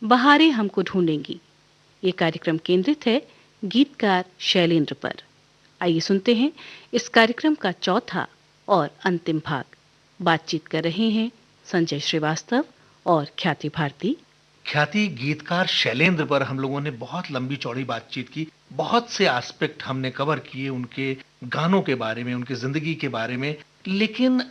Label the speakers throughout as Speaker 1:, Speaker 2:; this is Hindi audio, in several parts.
Speaker 1: बहारें हमको ढूंढेंगी। ये कार्यक्रम केंद्रित है गीतकार शैलेंद्र पर। आइए सुनते हैं इस कार्यक्रम का चौथा और अंतिम भाग। बातचीत कर रहे हैं संजय श्रीवास्तव और ख्याति भारती।
Speaker 2: ख्याति, गीतकार शैलेंद्र पर हम लोगों ने बहुत लंबी चौड़ी बातचीत की। बहुत से एस्पेक्ट हमने कवर किए उनके गानों के बारे में, उनकी जिंदगी के बारे में। लेकिन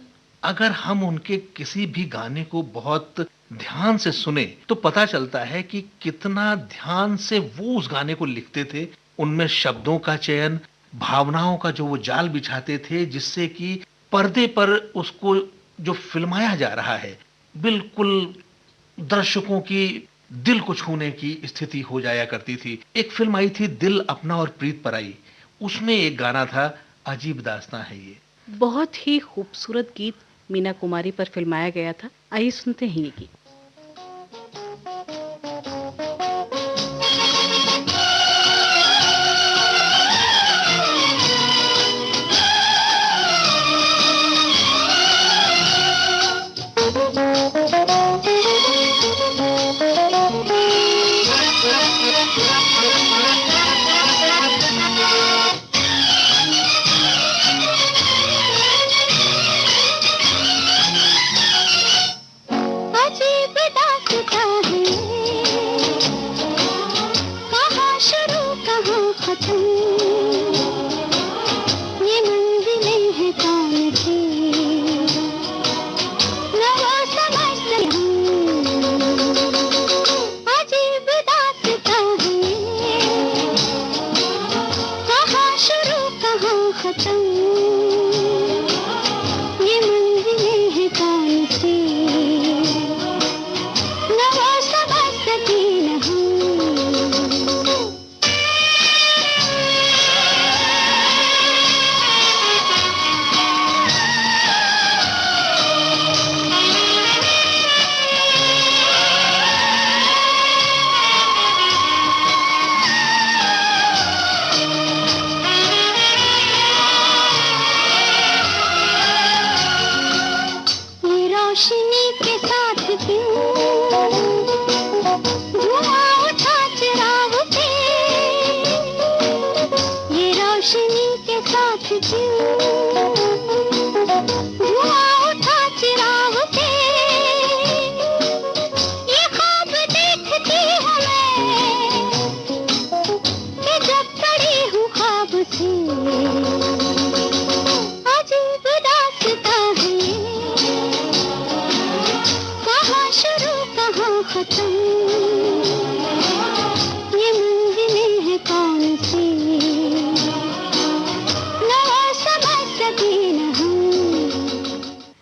Speaker 2: अगर हम उनके किसी भी गाने को बहुत ध्यान से सुने तो पता चलता है कि कितना ध्यान से वो उस गाने को लिखते थे। उनमें शब्दों का चयन, भावनाओं का जो वो जाल बिछाते थे, जिससे कि पर्दे पर उसको जो फिल्माया जा रहा है, बिल्कुल दर्शकों की दिल को छूने की स्थिति हो जाया करती थी। एक फिल्म आई थी दिल अपना और प्रीत पराई, उसमें एक गाना था अजीब दास्तां है ये।
Speaker 1: बहुत ही खूबसूरत गीत मीना कुमारी पर फिल्माया गया था। आइए सुनते हैं ये गीत।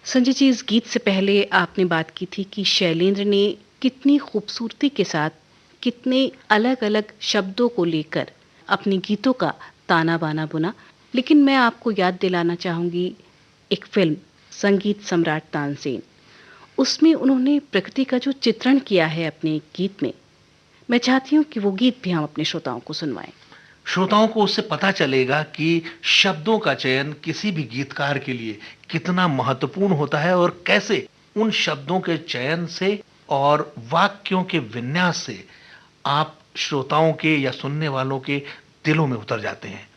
Speaker 1: संजय जी, इस गीत से पहले आपने बात की थी कि शैलेंद्र ने कितनी खूबसूरती के साथ, कितने अलग-अलग शब्दों को लेकर अपने गीतों का ताना बाना बुना। लेकिन मैं आपको याद दिलाना चाहूंगी एक फिल्म संगीत सम्राट तानसेन। उसमें उन्होंने प्रकृति का जो चित्रण किया है अपने गीत में, मैं चाहती हूँ कि वो गीत भी हम अपने श्रोताओं को सुनवाएं।
Speaker 2: श्रोताओं को उससे पता चलेगा कि शब्दों का चयन किसी भी गीतकार के लिए कितना महत्वपूर्ण होता है और कैसे उन शब्दों के चयन से और वाक्यों के विन्यास से आप श्रोताओं के या सुनने वालों के दिलों में उतर जाते हैं।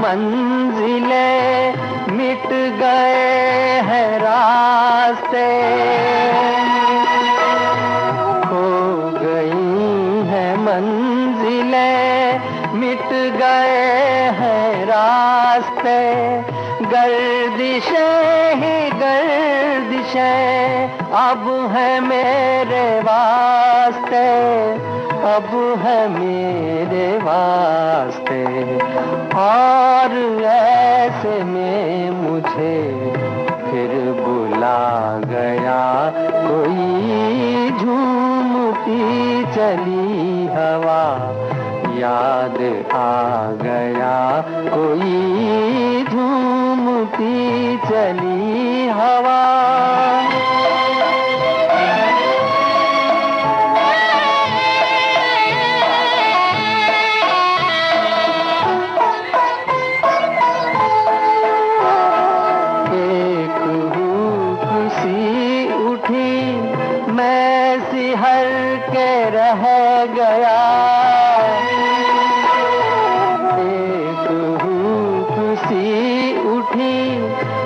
Speaker 3: मंजिलें, मिट गए हैं रास्ते, खो गई हैं मंजिलें, मिट गए हैं रास्ते, गर्दिशें ही गर्दिशें अब है मेरे वास्ते, अब है मेरे वास्ते। और ऐसे में मुझे फिर बुला गया कोई झूमती चली हवा, याद आ गया कोई झूमती चली हवा। एक हुक सी उठी, मैं सिहर के रह गया,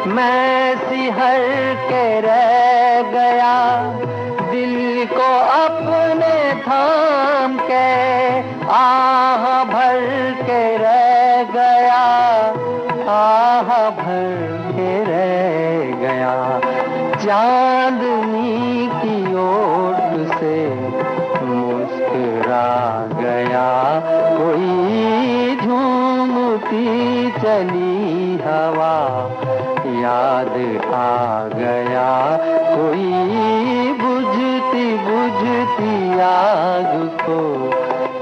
Speaker 3: मैं सिहर के रह गया, दिल को अपने थाम के आह भर के रह गया, आह भर के रह गया। चांदनी की ओट से मुस्कुरा गया कोई झूमती चली हवा, याद आ गया कोई बुझती बुझती आग को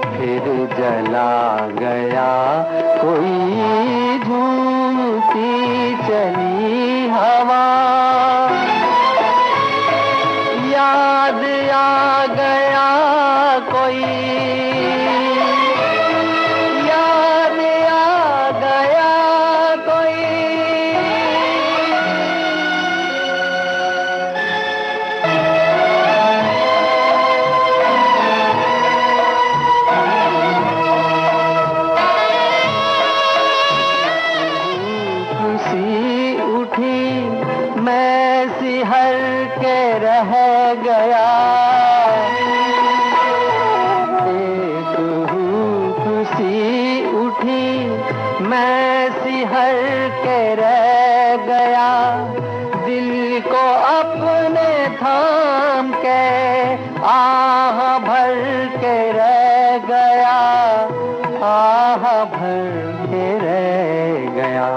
Speaker 3: फिर जला गया कोई झूमती चली हवा, याद आ गया कोई, याद आ गया कोई। खुशी उठी, मैं सिहर के रह गया, एक खुशी उठी, मैं सिहर के रह गया, दिल को अपने थाम के आह भर के रह गया, आह भर के रह गया।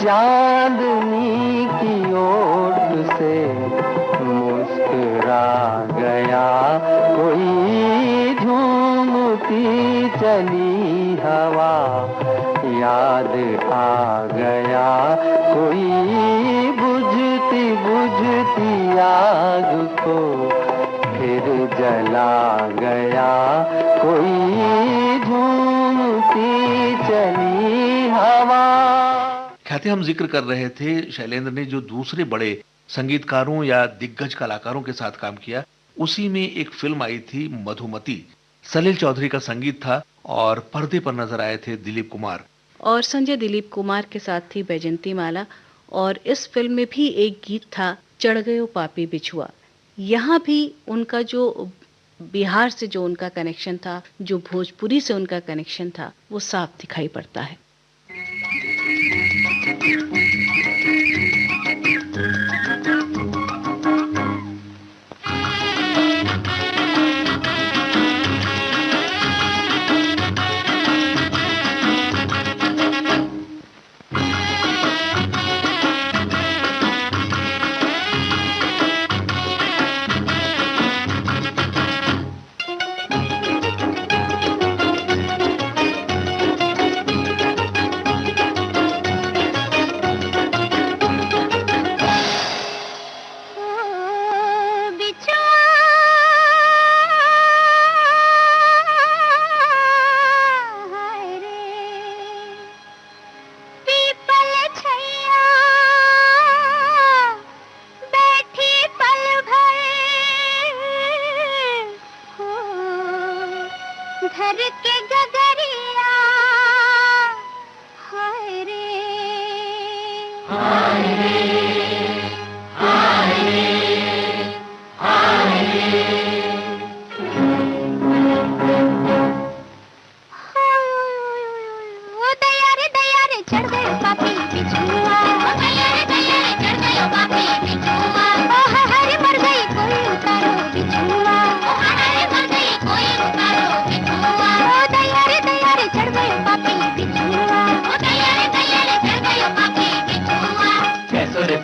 Speaker 3: चांदनी की ओट से मुस्कुरा गया कोई झूमती चली हवा, याद आ गया कोई बुझती बुझती आग को फिर जला गया कोई झूमती चली हवा।
Speaker 2: ख्याति, हम जिक्र कर रहे थे शैलेंद्र ने जो दूसरे बड़े संगीतकारों या दिग्गज कलाकारों के साथ काम किया, उसी में एक फिल्म आई थी मधुमती। सलील चौधरी का संगीत था और पर्दे पर नजर आए थे दिलीप कुमार,
Speaker 1: और संजय दिलीप कुमार के साथ थी बैजंती माला। और इस फिल्म में भी एक गीत था, चढ़ गयो पापी बिछुआ। यहाँ भी उनका जो बिहार से जो उनका कनेक्शन था, जो भोजपुरी से उनका कनेक्शन था, वो साफ दिखाई पड़ता है।
Speaker 4: घर के गगरिया हाय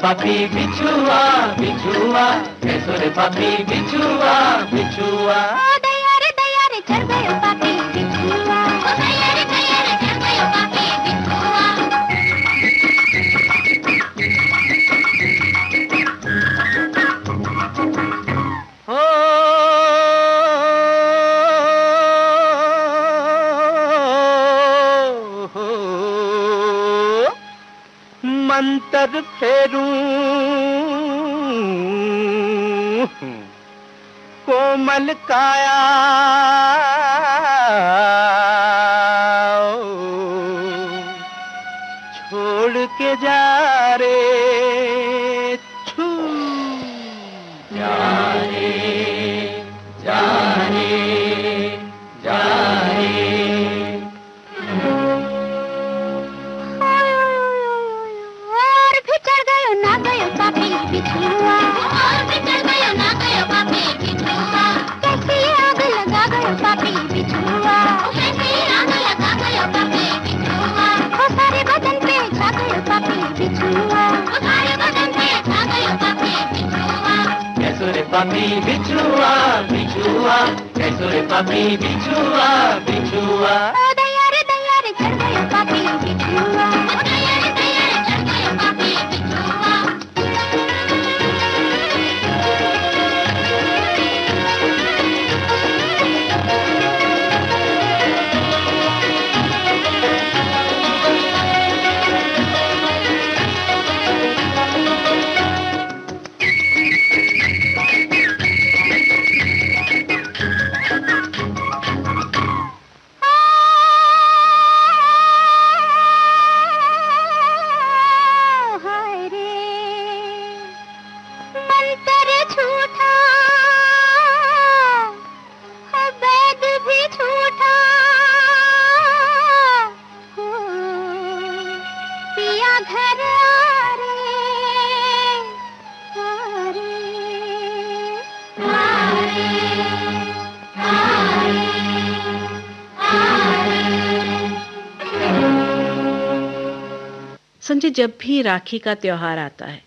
Speaker 3: पापी बिछुआ बिछुआ, कैसो रे पापी बिछुआ बिछुआ।
Speaker 4: दया रे चढ़ गयो पापी बिछुआ, दया रे चढ़ गयो पापी बिछुआ।
Speaker 3: मंतर फेरूं कोमल काया, छोड़ के जा रे छू, जा रे जा रे जा रे।
Speaker 4: और भी चढ़ गयो ना गयो पापी बिछुआ, और भी चढ़ गयो ना गयो पापी बिछुआ। कैसी आग लगा गयो पापी बिछुआ, कैसी आग लगा गयो पापी बिछुआ। वो सारे बदन पे छा गयो पापी बिछुआ, वो सारे बदन पे छा गयो पापी बिछुआ।
Speaker 3: कैसो रे पापी बिछुआ बिछुआ, कैसो रे पापी बिछुआ बिछुआ।
Speaker 4: दया रे चढ़ गयो पापी बिछुआ, दया रे चढ़ गयो पापी बिछुआ। हाय रे मंतर झूठा, वैद भी झूठा, हो पिया घर आ रे, आ रे, आ रे, आ रे।
Speaker 1: संजय, जब भी राखी का त्योहार आता है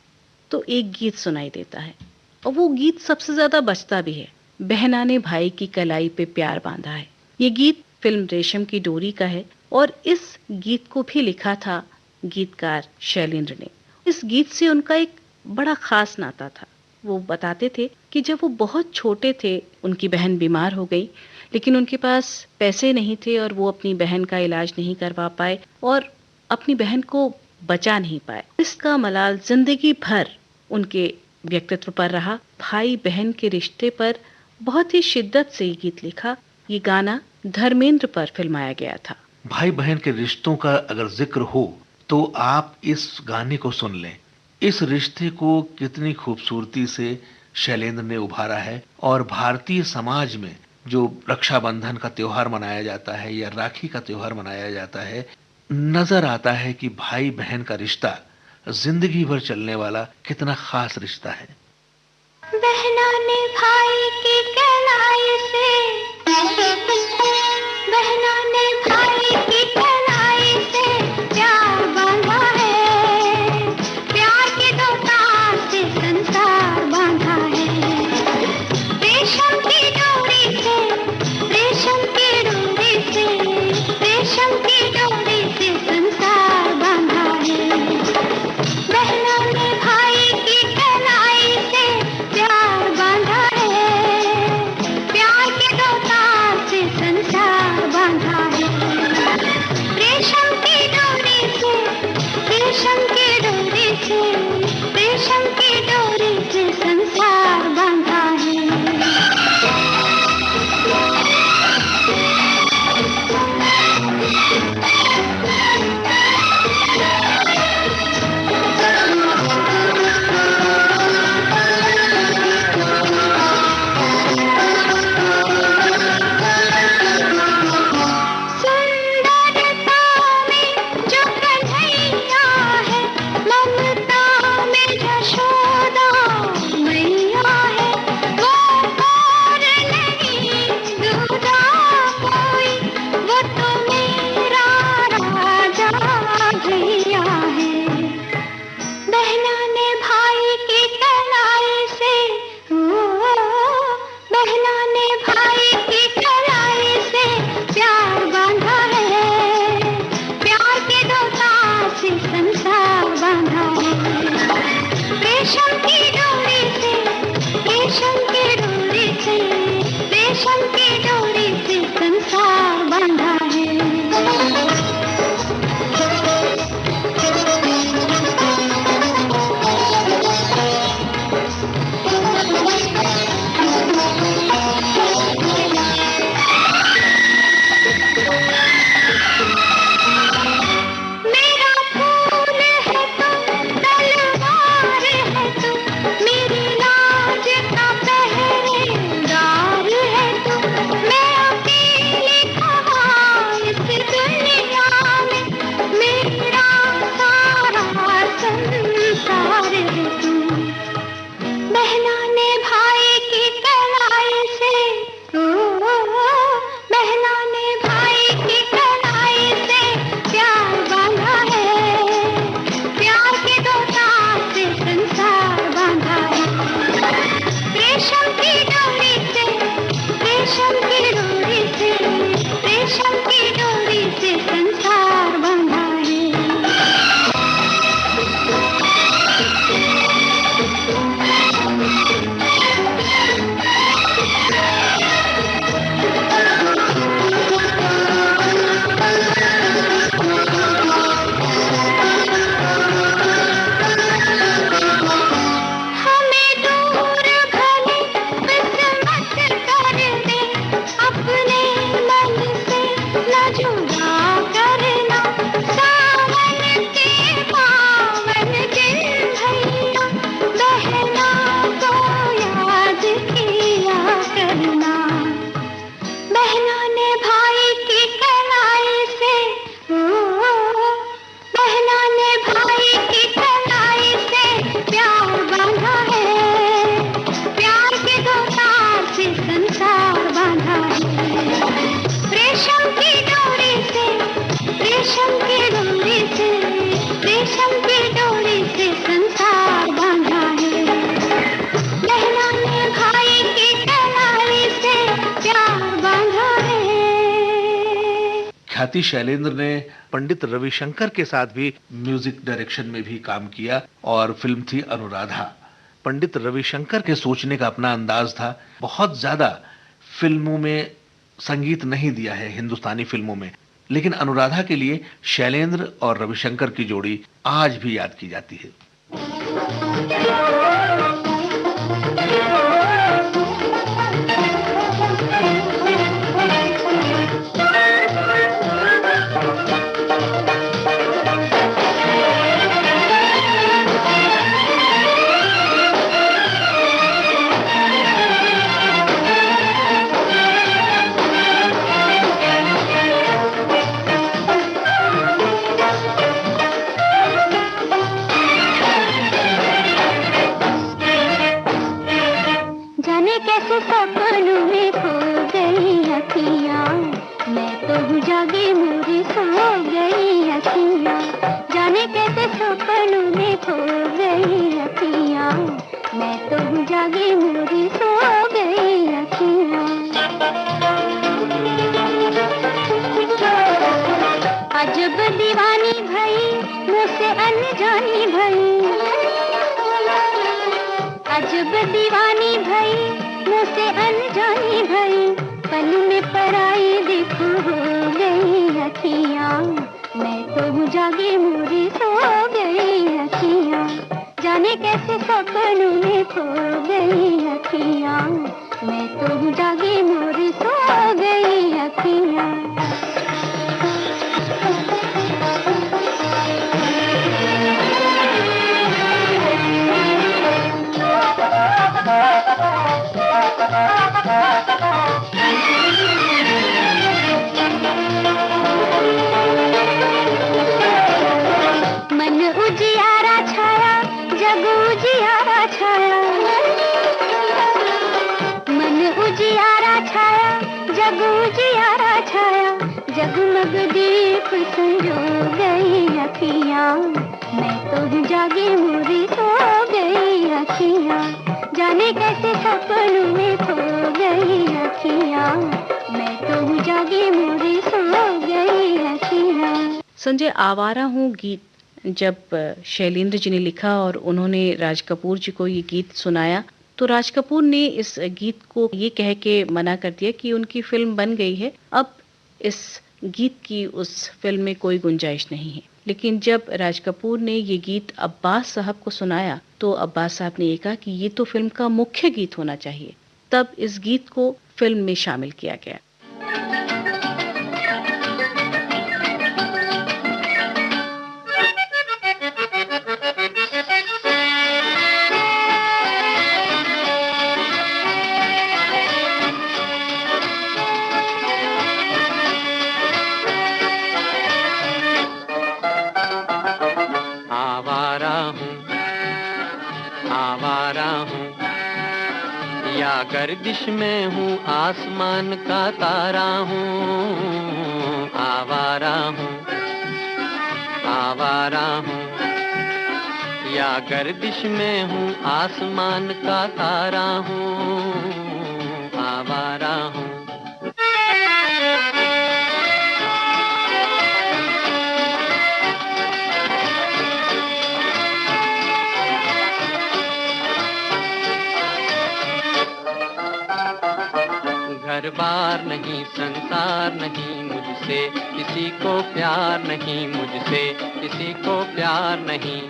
Speaker 1: तो एक गीत सुनाई देता है और वो गीत सबसे ज्यादा बजता भी है। बहना ने भाई की कलाई पे प्यार बांधा है। ये गीत फिल्म रेशम की डोरी का है और इस गीत को भी लिखा था गीतकार शैलेंद्र ने। इस गीत से उनका एक बड़ा खास नाता था। वो बताते थे कि जब वो बहुत छोटे थे उनकी बहन बीमार हो गई, लेकिन उनके पास पैसे नहीं थे और वो अपनी बहन का इलाज नहीं करवा पाए और अपनी बहन को बचा नहीं पाए। इसका मलाल जिंदगी भर उनके व्यक्तित्व पर रहा। भाई बहन के रिश्ते पर बहुत ही शिद्दत से ये गीत लिखा। ये गाना धर्मेंद्र पर फिल्माया गया था।
Speaker 2: भाई बहन के रिश्तों का अगर जिक्र हो तो आप इस गाने को सुन लें। इस रिश्ते को कितनी खूबसूरती से शैलेंद्र ने उभारा है। और भारतीय समाज में जो रक्षाबंधन का त्योहार मनाया जाता है या राखी का त्योहार मनाया जाता है, नजर आता है कि भाई बहन का रिश्ता जिंदगी भर चलने वाला कितना खास रिश्ता है।
Speaker 4: बहना ने भाई की कलाई से, बहना ने भाई की कलाई से प्यार बांधा है, प्यार के दो तार से संसार बांधा है। रेशम की डोरी से, रेशम की डोरी से, रेशम की डोरी से संसार बांधा है। बहना ने भाई की कलाई से प्यार बांधा है, प्यार के दो तार से
Speaker 2: ख्याति शैलेंद्र ने पंडित रविशंकर के साथ भी म्यूजिक डायरेक्शन में भी काम किया और फिल्म थी अनुराधा। पंडित रविशंकर के सोचने का अपना अंदाज था। बहुत ज्यादा फिल्मों में संगीत नहीं दिया है हिंदुस्तानी फिल्मों में, लेकिन अनुराधा के लिए शैलेंद्र और रविशंकर की जोड़ी आज भी याद की जाती है।
Speaker 4: सपनों में खो गई अखियाँ, मैं तो हूँ जागी मोरी सो गई अखियाँ। जाने कैसे सपनों में खो गई अखियाँ, मैं तो हूँ जागी मोरी सो गई अखियाँ। अजब दीवानी भई मुझसे अनजानी भई, अजब दीवानी भई मुझसे अनजानी भई, पल में पराई देखो हो गई अखियाँ, मैं तो हूँ जागी मोरी सो गई अखियाँ। जाने कैसे सपनों में खो गई अखियाँ, मैं तो हूँ जागी मोरी सो गई अखियाँ। मन उजियारा छाया, जग उजियारा छाया, मन उजियारा छाया, जग उजियारा छाया, जगमग दीप संजो गई अखियाँ, मैं तो हूँ जागी मोरी सो गई अखियाँ। जाने कैसे सपनों में खो गई अखियाँ, मैं तो हूँ जागी मोरी सो गई अखियाँ।
Speaker 1: संजय, आवारा हूँ गीत जब शैलेंद्र जी ने लिखा और उन्होंने राज कपूर जी को ये गीत सुनाया, तो राज कपूर ने इस गीत को ये कह के मना कर दिया कि उनकी फिल्म बन गई है, अब इस गीत की उस फिल्म में कोई गुंजाइश नहीं है। लेकिन जब राज कपूर ने ये गीत अब्बास साहब को सुनाया तो अब्बास साहब ने ये कहा कि ये तो फिल्म का मुख्य गीत होना चाहिए। तब इस गीत को फिल्म में शामिल किया गया।
Speaker 3: गर्दिश में हूँ आसमान का तारा हूँ, आवारा हूँ, आवारा हूँ, या गर्दिश में हूँ आसमान का तारा हूँ, आवारा हूँ। घर बार नहीं, संसार नहीं, मुझसे किसी को प्यार नहीं, मुझसे किसी को प्यार नहीं।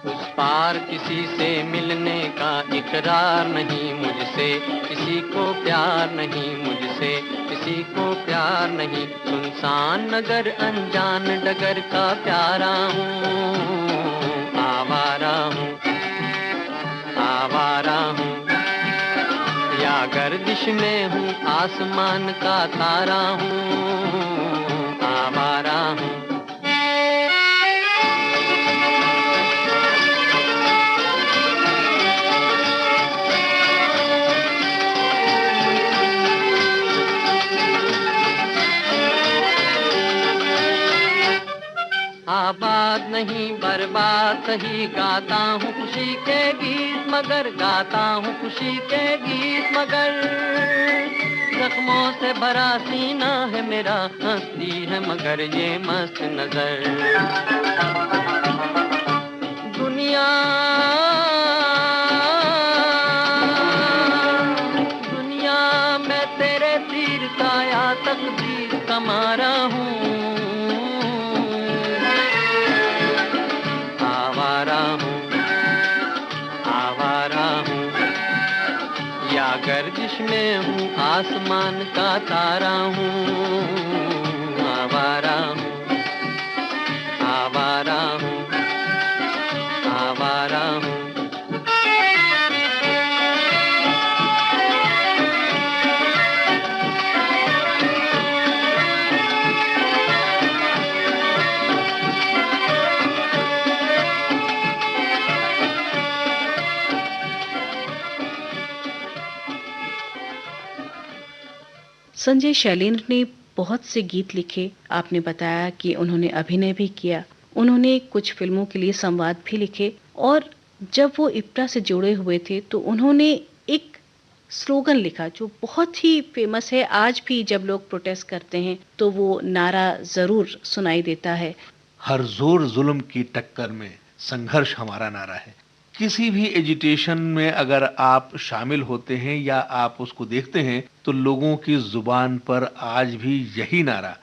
Speaker 3: उस पार किसी से मिलने का इकरार नहीं, मुझसे किसी को प्यार नहीं, मुझसे किसी को प्यार नहीं। सुनसान नगर अनजान डगर का प्यारा हूँ, आवारा हूँ, आवारा हूँ, या गर्दिश में हूँ आसमान का तारा हूँ, आवारा हूँ। आबाद नहीं बर्बाद सही, गाता हूँ खुशी के गीत मगर, गाता हूँ खुशी के गीत मगर, जख्मों से भरा सीना है मेरा, हंसती है मगर ये मस्त नजर। दुनिया दुनिया मैं तेरे तीर का या तकदीर का मारा हूँ, आवारा हूँ, आवारा हूँ, या गर्दिश में हूँ आसमान का तारा हूँ, आवारा हूँ, आवारा हूँ, आवारा हूँ।
Speaker 1: संजय शैलेंद्र ने बहुत से गीत लिखे। आपने बताया कि उन्होंने अभिनय भी किया, उन्होंने कुछ फिल्मों के लिए संवाद भी लिखे, और जब वो इप्टा से जुड़े हुए थे तो उन्होंने एक स्लोगन लिखा जो बहुत ही फेमस है। आज भी जब लोग प्रोटेस्ट करते हैं तो वो नारा जरूर सुनाई देता है,
Speaker 2: हर जोर जुल्म की टक्कर में संघर्ष हमारा नारा है। किसी भी एजिटेशन में अगर आप शामिल होते हैं या आप उसको देखते हैं तो लोगों की जुबान पर आज भी यही नारा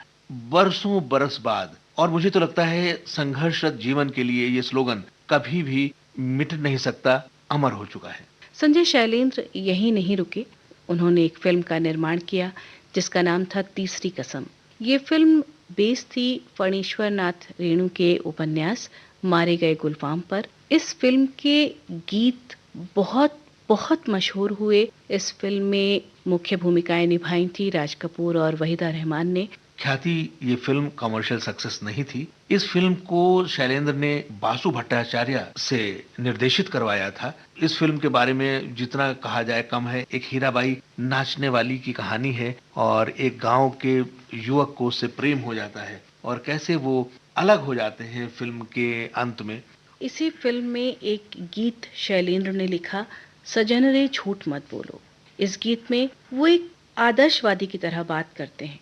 Speaker 2: बरसों बरस बाद, और मुझे तो लगता है संघर्षरत जीवन के लिए ये स्लोगन कभी भी मिट नहीं सकता, अमर हो चुका है।
Speaker 1: संजय शैलेंद्र यहीं नहीं रुके, उन्होंने एक फिल्म का निर्माण किया जिसका नाम था तीसरी कसम। ये फिल्म बेस्ड थी फणीश्वर नाथ रेणु के उपन्यास मारे गए गुलफाम पर। इस फिल्म के गीत बहुत बहुत मशहूर हुए। इस फिल्म में मुख्य भूमिकाएं निभाई थी राज कपूर और वहीदा रहमान ने।
Speaker 2: ख्याति ये फिल्म कमर्शियल सक्सेस नहीं थी। इस फिल्म को शैलेंद्र ने बासु भट्टाचार्य से निर्देशित करवाया था। इस फिल्म के बारे में जितना कहा जाए कम है। एक हीराबाई नाचने वाली की कहानी है और एक गांव के युवक को उससे प्रेम हो जाता है और कैसे वो अलग हो जाते हैं फिल्म के अंत में।
Speaker 1: इसी फिल्म में एक गीत शैलेंद्र ने लिखा, सजन रे झूठ मत बोलो। इस गीत में वो एक आदर्शवादी की तरह बात करते हैं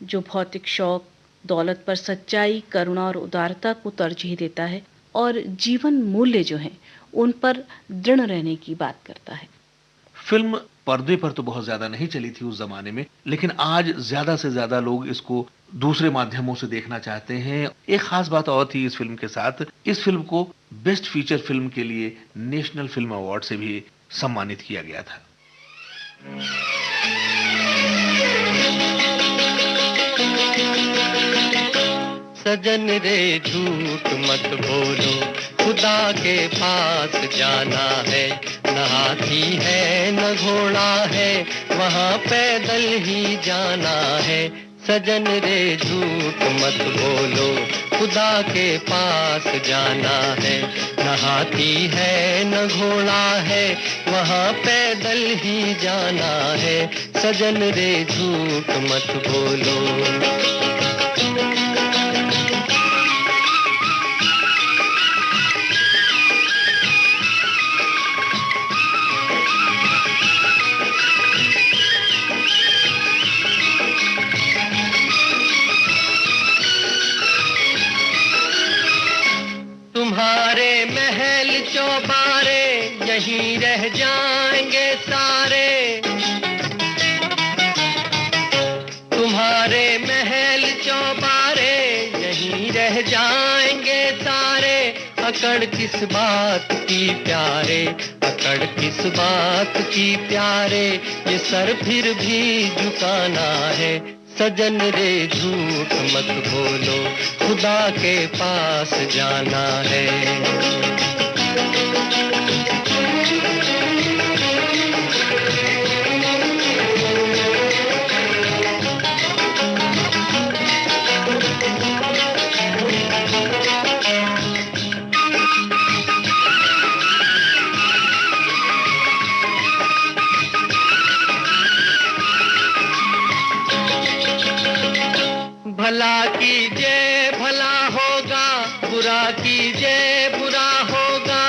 Speaker 1: जो भौतिक शौक, दौलत पर सच्चाई, करुणा और उदारता को तरजीह देता है और जीवन मूल्य जो हैं उन पर दृढ़ रहने की बात करता है।
Speaker 2: फिल्म पर्दे पर तो बहुत ज्यादा नहीं चली थी उस जमाने में, लेकिन आज ज्यादा से ज्यादा लोग इसको दूसरे माध्यमों से देखना चाहते हैं। एक खास बात और थी इस फिल्म के साथ, इस फिल्म को बेस्ट फीचर फिल्म के लिए नेशनल फिल्म अवार्ड से भी सम्मानित किया गया था।
Speaker 3: सजन रे झूठ मत बोलो, खुदा के पास जाना है, न हाथी है न घोड़ा है, वहाँ पैदल ही जाना है। सजन रे झूठ मत बोलो, खुदा के पास जाना है, न हाथी है न घोड़ा है, वहाँ पैदल ही जाना है। सजन रे झूठ मत बोलो। तुम्हारे महल चौबारे यहीं रह जाएंगे सारे, तुम्हारे महल चौबारे यहीं रह जाएंगे सारे। अकड़ किस बात की प्यारे, अकड़ किस बात की प्यारे, ये सर फिर भी झुकाना है। सजन रे झूठ मत बोलो, खुदा के पास जाना है। भला कीजिए भला होगा, बुरा कीजिए बुरा होगा।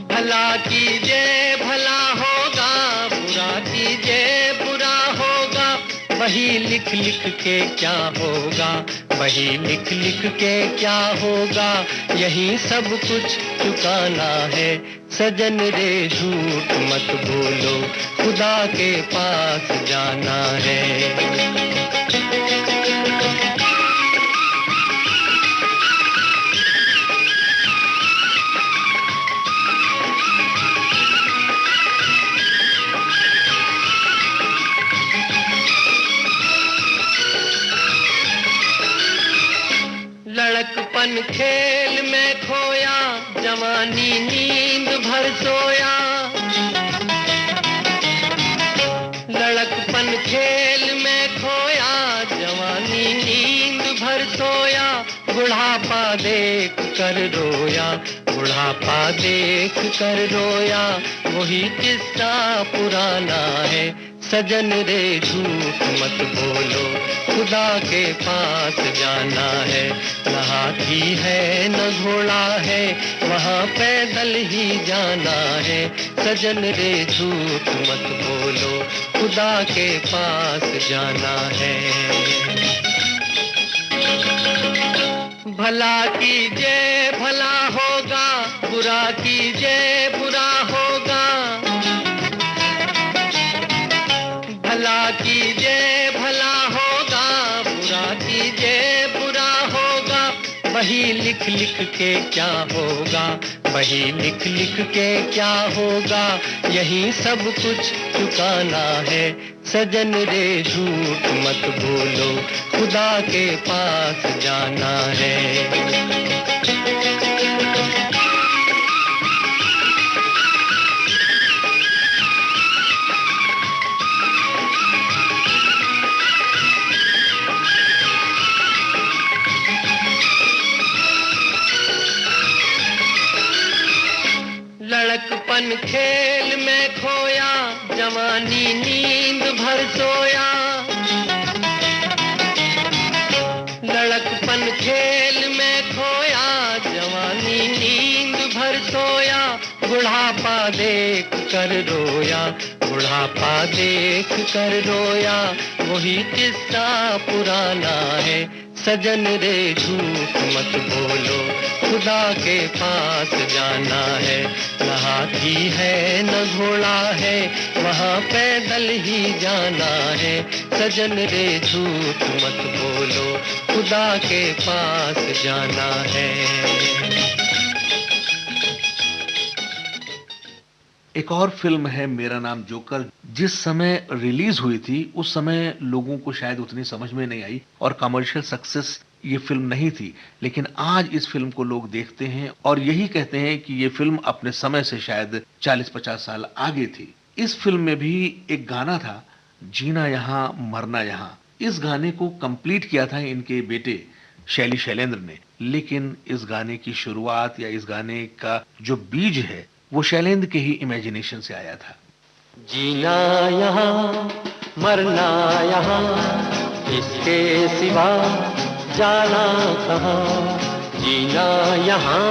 Speaker 3: भला कीजिए भला होगा, बुरा वही लिख लिख के क्या होगा, वही लिख लिख के क्या होगा, यही सब कुछ चुकाना है। सजन रे झूठ मत बोलो, खुदा के पास जाना है। लड़कपन खेल में खोया, जवानी नींद भर सोया। लड़कपन खेल में खोया, जवानी नींद भर सोया। बुढ़ापा देख कर रोया, बुढ़ापा देख कर रोया, वही किस्सा पुराना है। सजन रे झूठ मत बोलो, खुदा के पास जाना है। न हाथी है न घोड़ा है, वहाँ पैदल ही जाना है। सजन रे झूठ मत बोलो, खुदा के पास जाना है। भला कीजिए भला होगा, बुरा कीजिए बुरा होगा। भला कीजिए भला होगा, बुरा कीजिए बुरा होगा, वही लिख लिख के क्या होगा, वही लिख लिख के क्या होगा, यही सब कुछ चुकाना है। सजन रे झूठ मत बोलो, खुदा के पास जाना है। लड़कपन खेल में खोया, जवानी नींद भर सोया। लड़कपन खेल में खोया, जवानी नींद भर सोया। बुढ़ापा देख कर रोया, बुढ़ापा देख कर रोया, वही किस्सा पुराना है। सजन रे झूठ मत बोलो, खुदा के पास जाना है। न हाथी है न घोड़ा है, वहाँ पैदल ही जाना है। सजन रे झूठ मत बोलो, खुदा के पास जाना है।
Speaker 2: एक और फिल्म है मेरा नाम जोकर, जिस समय रिलीज हुई थी उस समय लोगों को शायद उतनी समझ में नहीं आई और कमर्शियल सक्सेस ये फिल्म नहीं थी, लेकिन आज इस फिल्म को लोग देखते हैं और यही कहते हैं कि ये फिल्म अपने समय से शायद 40-50 साल आगे थी। इस फिल्म में भी एक गाना था, जीना यहाँ मरना यहाँ। इस गाने को कंप्लीट किया था इनके बेटे शैली शैलेंद्र ने, लेकिन इस गाने की शुरुआत या इस गाने का जो बीज है वो शैलेंद्र के ही इमेजिनेशन से आया था।
Speaker 3: जीना यहाँ मरना यहाँ, इसके सिवा जाना कहाँ। जीना यहाँ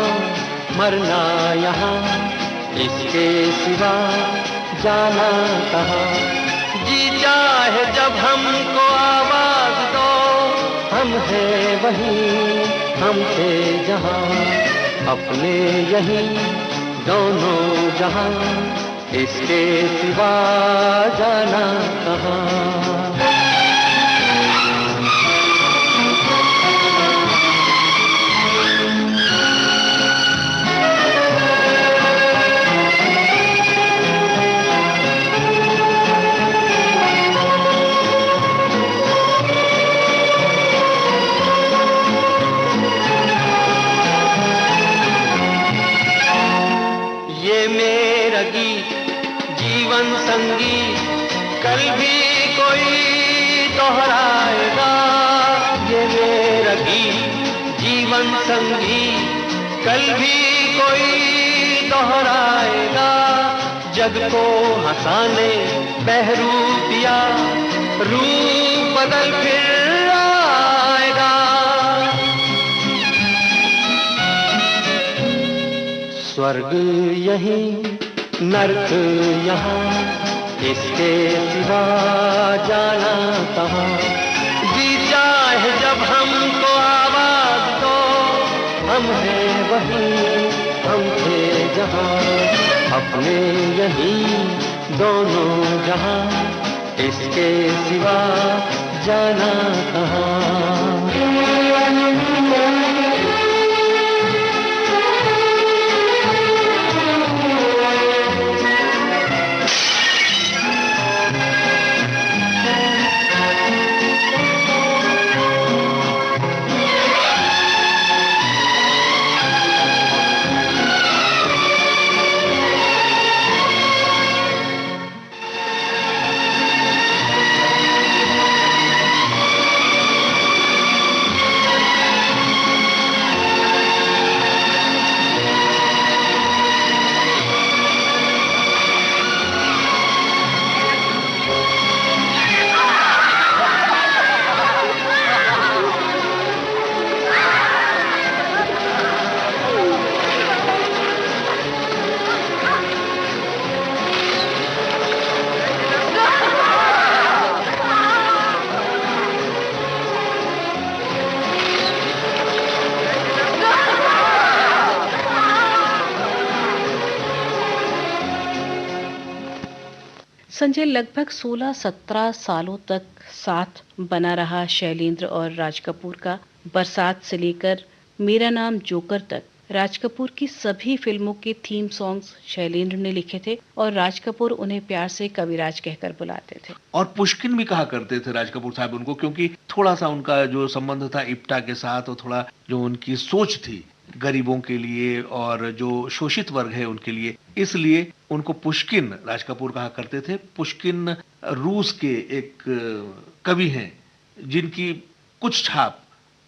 Speaker 3: मरना यहाँ, इसके सिवा जाना कहाँ। जी चाहे जब हमको आवाज दो, हम हैं वहीं हमसे जहाँ, अपने यहीं दोनों जहां, इसके सिवा जाना कहाँ। जीवन संगीत कल भी कोई दोहराएगा। ये मेरा गीत जीवन संगीत कल भी कोई दोहराएगा। जग को हंसाने बहरूपिया रूप बदल फिर आएगा। स्वर्ग यहीं नर्क यहाँ, इसके सिवा जाना कहाँ। जी चाहे जब हमको आवाज दो, हम हैं वहीं, हम थे जहाँ, अपने यहीं दोनों जहाँ, इसके सिवा जाना कहाँ।
Speaker 1: संजय, लगभग 16-17 सालों तक साथ बना रहा शैलेंद्र और राज कपूर का बरसात से लेकर मेरा नाम जोकर तक। राज कपूर की सभी फिल्मों के थीम सॉन्ग्स शैलेंद्र ने लिखे थे और राज कपूर उन्हें प्यार से कविराज कहकर बुलाते थे।
Speaker 2: और पुष्किन भी कहा करते थे राज कपूर साहब उनको, क्योंकि थोड़ा सा उनका जो संबंध था इप्टा के साथ, और थोड़ा जो उनकी सोच थी गरीबों के लिए और जो शोषित वर्ग है उनके लिए, इसलिए उनको पुष्किन राज कपूर कहा करते थे। पुष्किन रूस के एक कवि हैं जिनकी कुछ छाप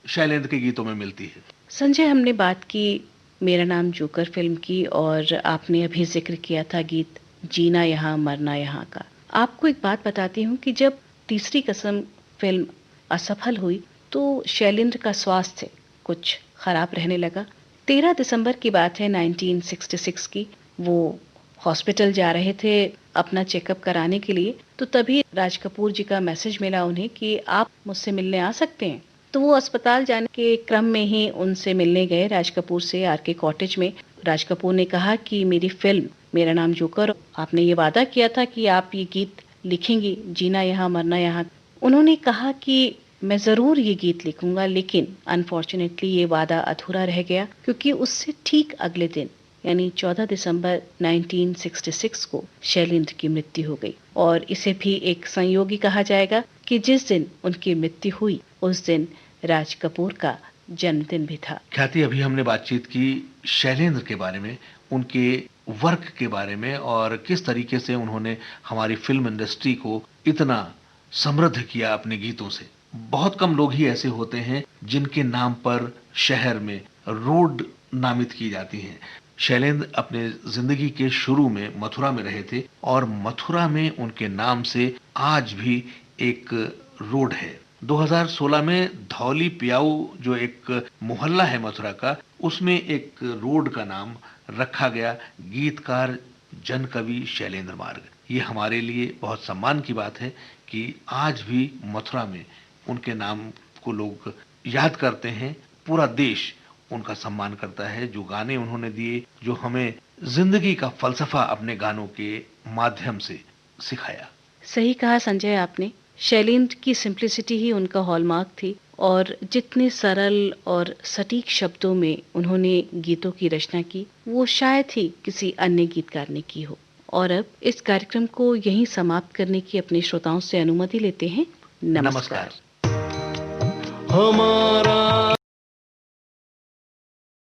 Speaker 2: शैलेंद्र के गीतों में मिलती है।
Speaker 1: संजय, हमने बात की मेरा नाम जोकर फिल्म की और आपने अभी जिक्र किया था गीत जीना यहाँ मरना यहाँ का। आपको एक बात बताती हूँ कि जब तीसरी कसम फिल्म असफल हुई तो शैलेंद्र का स्वास्थ्य कुछ खराब रहने लगा। 13 दिसंबर की बात है 1966 की। वो हॉस्पिटल जा रहे थे अपना चेकअप कराने के लिए, तो तभी राज कपूर जी का मैसेज मिला उन्हें कि आप मुझसे मिलने आ सकते हैं। तो वो अस्पताल जाने के क्रम में ही उनसे मिलने गए राज कपूर से आरके कॉटेज में। राज कपूर ने कहा कि मेरी फिल्म मेरा नाम जोकर, आपने ये वादा किया था कि आप ये गीत लिखेंगी, जीना यहाँ मरना यहाँ। उन्होंने कहा कि मैं ज़रूर ये गीत लिखूंगा, लेकिन अनफॉर्चुनेटली ये वादा अधूरा रह गया, क्योंकि उससे ठीक अगले दिन यानी 14 दिसंबर 1966 को शैलेंद्र की मृत्यु हो गई। और इसे भी एक संयोगी कहा जाएगा कि जिस दिन उनकी मृत्यु हुई उस दिन राज कपूर का जन्मदिन भी था।
Speaker 2: ख्याति, अभी हमने बातचीत की शैलेंद्र के बारे में, उनके वर्क के बारे में, और किस तरीके से उन्होंने हमारी फिल्म इंडस्ट्री को इतना समृद्ध किया अपने गीतों से। बहुत कम लोग ही ऐसे होते हैं जिनके नाम पर शहर में रोड नामित की जाती हैं। शैलेंद्र अपने जिंदगी के शुरू में मथुरा में रहे थे और मथुरा में उनके नाम से आज भी एक रोड है। 2016 में धौली पियाऊ जो एक मोहल्ला है मथुरा का, उसमें एक रोड का नाम रखा गया गीतकार जन कवि शैलेंद्र मार्ग। ये हमारे लिए बहुत सम्मान की बात है कि आज भी मथुरा में उनके नाम को लोग याद करते हैं। पूरा देश उनका सम्मान करता है। जो गाने उन्होंने दिए, जो हमें जिंदगी का फलसफा अपने गानों के माध्यम से सिखाया।
Speaker 1: सही कहा संजय आपने। शैलेंद्र की सिंप्लिसिटी ही उनका हॉलमार्क थी और जितने सरल और सटीक शब्दों में उन्होंने गीतों की रचना की, वो शायद ही किसी अन्य गीतकार ने की हो। और अब इस कार्यक्रम को यहीं समाप्त करने की अपने श्रोताओं से अनुमति लेते हैं। नमस्कार।
Speaker 3: हमारा